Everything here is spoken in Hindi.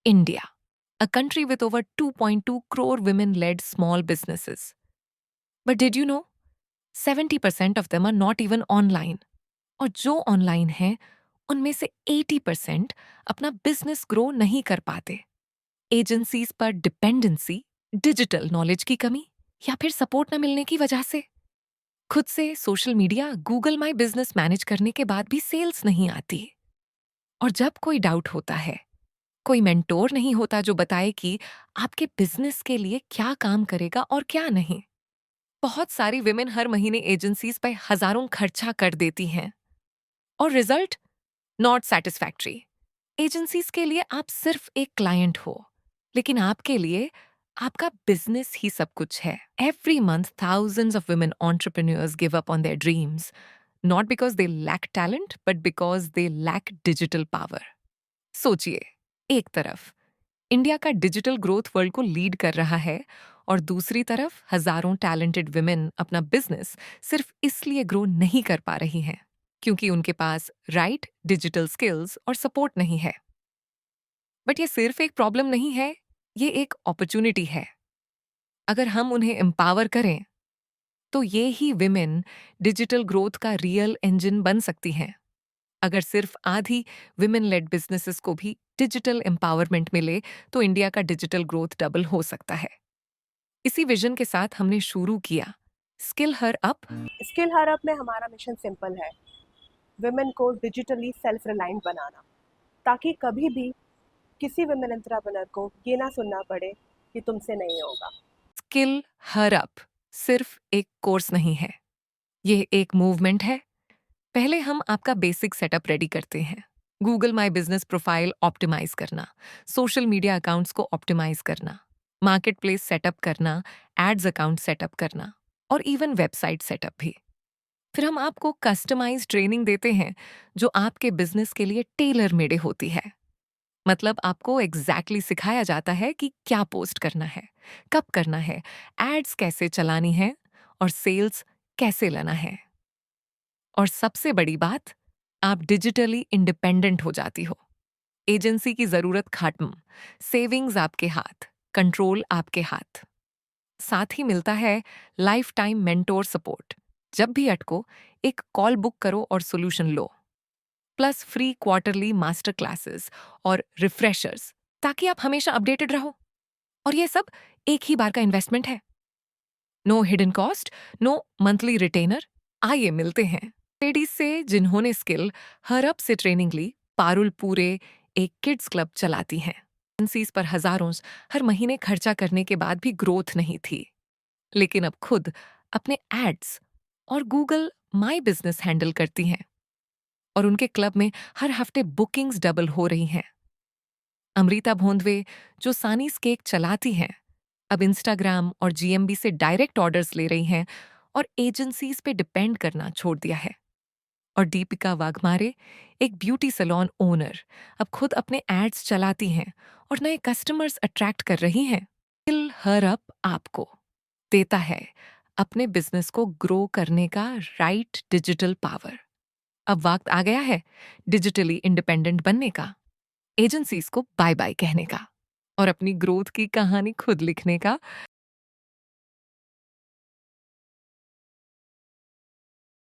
India, a country with over 2.2 crore women led small businesses. But did you know 70% of them are not even online? और जो ऑनलाइन हैं उनमें से 80% अपना बिजनेस ग्रो नहीं कर पाते। एजेंसीज पर डिपेंडेंसी, डिजिटल नॉलेज की कमी या फिर सपोर्ट न मिलने की वजह से। खुद से social media, Google my business manage करने के बाद भी सेल्स नहीं आती। और जब कोई डाउट होता है, कोई मेंटोर नहीं होता जो बताए कि आपके बिजनेस के लिए क्या काम करेगा और क्या नहीं। बहुत सारी विमेन हर महीने एजेंसीज पे हजारों खर्चा कर देती हैं और रिजल्ट नॉट सेटिस्फैक्ट्री। एजेंसीज के लिए आप सिर्फ एक क्लाइंट हो, लेकिन आपके लिए आपका बिजनेस ही सब कुछ है। Every month thousands of women entrepreneurs give up on their dreams, not because they lack talent, but because they lack digital power. सोचिए, एक तरफ इंडिया का डिजिटल ग्रोथ वर्ल्ड को लीड कर रहा है और दूसरी तरफ हजारों टैलेंटेड विमेन अपना बिजनेस सिर्फ इसलिए ग्रो नहीं कर पा रही हैं क्योंकि उनके पास राइट डिजिटल स्किल्स और सपोर्ट नहीं है। बट ये सिर्फ एक प्रॉब्लम नहीं है, ये एक अपॉर्चुनिटी है। अगर हम उन्हें एम्पावर करें तो ये ही विमेन डिजिटल ग्रोथ का रियल इंजन बन सकती हैं। अगर सिर्फ आधी विमेन लेड बिजनेसेस को भी डिजिटल एम्पावरमेंट मिले तो इंडिया का डिजिटल ग्रोथ डबल हो सकता है। इसी विजन के साथ हमने शुरू किया skill her up. Skill her up में हमारा मिशन सिंपल है, वुमेन को डिजिटली सेल्फ रिलायंट बनाना, ताकि कभी भी किसी वुमेन एंटरप्रेन्योर को ये ना सुनना पड़े कि तुमसे नहीं होगा। स्किल हर अप सिर्फ एक कोर्स नहीं है, यह एक मूवमेंट है। पहले हम आपका बेसिक सेटअप रेडी करते हैं। Google my business profile optimise करना, सोशल मीडिया अकाउंट्स को ऑप्टिमाइज करना, मार्केट प्लेस सेटअप करना, एड्स अकाउंट सेटअप करना और इवन वेबसाइट सेटअप भी। फिर हम आपको कस्टमाइज ट्रेनिंग देते हैं जो आपके बिजनेस के लिए टेलर मेड होती है। मतलब आपको एग्जैक्टली सिखाया जाता है कि क्या पोस्ट करना है, कब करना है, एड्स कैसे चलानी है और सेल्स कैसे लाना है। और सबसे बड़ी बात, आप डिजिटली इंडिपेंडेंट हो जाती हो। एजेंसी की जरूरत खत्म, सेविंग्स आपके हाथ, कंट्रोल आपके हाथ। साथ ही मिलता है लाइफ टाइम मेंटोर सपोर्ट। जब भी अटको, एक कॉल बुक करो और सोल्यूशन लो। Plus free quarterly master classes और रिफ्रेशर्स, ताकि आप हमेशा अपडेटेड रहो। और ये सब एक ही बार का इन्वेस्टमेंट है। No hidden cost, no monthly retainer. आइए मिलते हैं लेडीज से जिन्होंने स्किल हरअप से ट्रेनिंग ली। पारुल पूरे एक किड्स क्लब चलाती हैं। एजेंसीज पर हजारों हर महीने खर्चा करने के बाद भी ग्रोथ नहीं थी, लेकिन अब खुद अपने एड्स और गूगल माई बिजनेस हैंडल करती हैं और उनके क्लब में हर हफ्ते बुकिंग्स डबल हो रही हैं। अमृता भोंदवे, जो सानीस केक चलाती हैं, अब इंस्टाग्राम और जीएमबी से डायरेक्ट ऑर्डर्स ले रही हैं और एजेंसीज पे डिपेंड करना छोड़ दिया है। और दीपिका वाघमारे, एक ब्यूटी सैलून ओनर, अब खुद अपने एड्स चलाती हैं और नए कस्टमर्स अट्रैक्ट कर रही हैं। स्किल हर अप आपको देता है अपने बिजनेस को ग्रो करने का राइट डिजिटल पावर। अब वक्त आ गया है डिजिटली इंडिपेंडेंट बनने का, एजेंसीज को बाय बाय कहने का और अपनी ग्रोथ की कहानी खुद लिखने का।